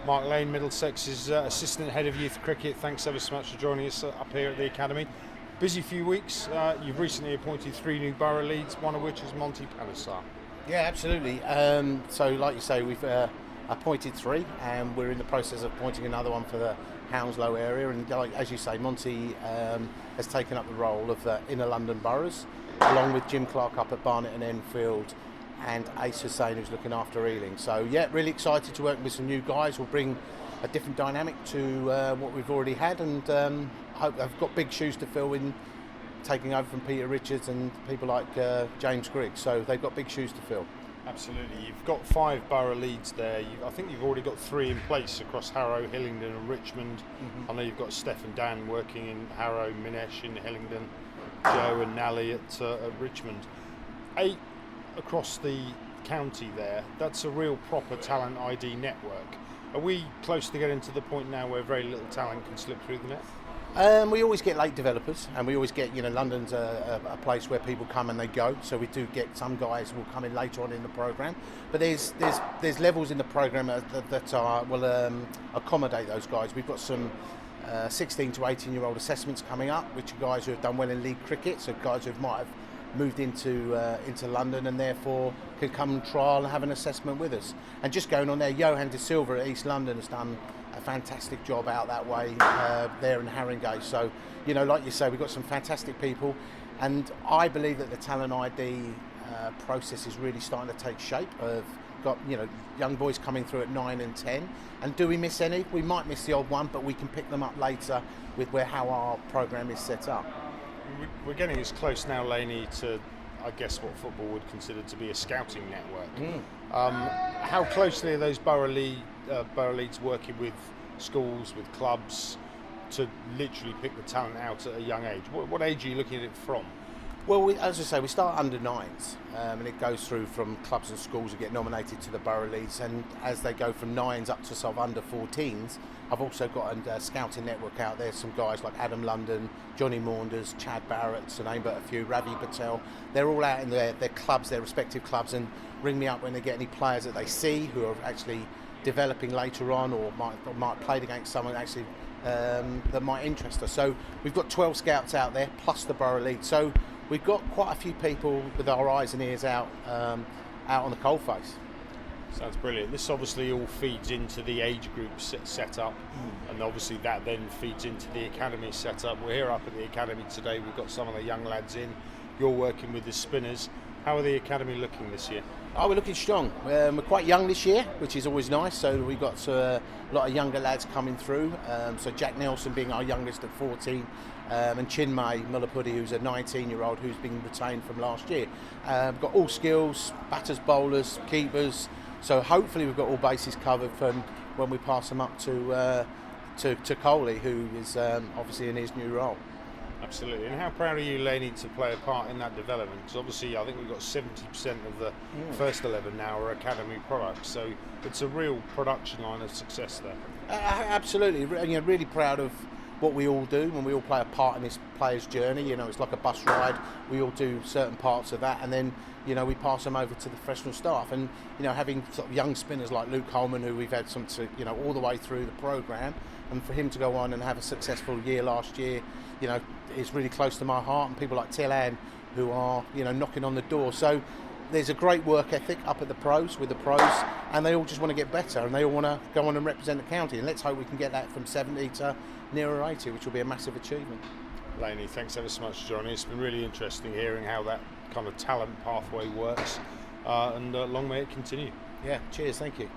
Mark Lane, Middlesex's Assistant Head of Youth Cricket. Thanks ever so much for joining us up here at the Academy. Busy few weeks. You've recently appointed 3 new borough leads, one of which is Monty Panesar. Yeah, absolutely. So like you say, we've appointed 3 and we're in the process of appointing another one for the Hounslow area. And as you say, Monty has taken up the role of the inner London boroughs, along with Jim Clark up at Barnet and Enfield, and Ace Hussain, who's looking after Ealing. So yeah, really excited to work with some new guys. We'll bring a different dynamic to what we've already had, and hope I've got big shoes to fill in taking over from Peter Richards and people like James Griggs. So they've got big shoes to fill. Absolutely. You've got 5 borough leads there. I think you've already got 3 in place across Harrow, Hillingdon and Richmond. Mm-hmm. I know you've got Steph and Dan working in Harrow, Minesh in Hillingdon, Joe and Nally at Richmond. 8 across the county there. That's a real proper talent ID network. Are we close to getting to the point now where very little talent can slip through the net? We always get late developers, and we always get, London's a place where people come and they go. So we do get some guys who will come in later on in the programme. But there's levels in the programme that will accommodate those guys. We've got some 16 to 18-year-old assessments coming up, which are guys who have done well in league cricket, so guys who might have moved into London and therefore could come and trial and have an assessment with us. And just going on there, Johan De Silva at East London has done a fantastic job out that way there in Haringey. So, like you say, we've got some fantastic people, and I believe that the talent ID process is really starting to take shape. I've got young boys coming through at 9 and 10, and do we miss any? We might miss the odd one, but we can pick them up later with how our programme is set up. We're getting as close now, Laney, to I guess what football would consider to be a scouting network. How closely are those borough leads working with schools, with clubs, to literally pick the talent out at a young age? What age are you looking at it from? Well, as I say, we start under 9s, and it goes through from clubs and schools who get nominated to the borough leads, and as they go from 9s up to sort of under 14s, I've also got a scouting network out there. Some guys like Adam London, Johnny Maunders, Chad Barrett, to name but a few, Ravi Patel. They're all out in their clubs, their respective clubs, and ring me up when they get any players that they see who are actually developing later on, or might have played against someone actually that might interest us. So we've got 12 scouts out there, plus the borough league. So we've got quite a few people with our eyes and ears out on the coalface. Sounds brilliant. This obviously all feeds into the age group set up, and obviously that then feeds into the academy setup. We're here up at the academy today. We've got some of the young lads in. You're working with the spinners. How are the academy looking this year? Oh, we're looking strong. We're quite young this year, which is always nice. So we've got a lot of younger lads coming through. So Jack Nelson being our youngest at 14, and Chinmay Mullapudi, who's a 19-year-old who's been retained from last year. We've got all skills, batters, bowlers, keepers. So hopefully we've got all bases covered from when we pass them up to Coley, who is obviously in his new role. Absolutely. And how proud are you, Laney, to play a part in that development? Because obviously I think we've got 70% of the first 11 now are academy products, so it's a real production line of success there. Absolutely. Really proud of what we all do when we all play a part in this player's journey. It's like a bus ride. We all do certain parts of that, and then we pass them over to the professional staff. And having sort of young spinners like Luke Holman, who we've had some all the way through the programme, and for him to go on and have a successful year last year, is really close to my heart. And people like Tillan, who are knocking on the door. So there's a great work ethic up at the pros, and they all just want to get better, and they all want to go on and represent the county. And let's hope we can get that from 70 to nearer 80, which will be a massive achievement. Laney, thanks ever so much for joining us. It's been really interesting hearing how that kind of talent pathway works, and long may it continue. Yeah, cheers, thank you.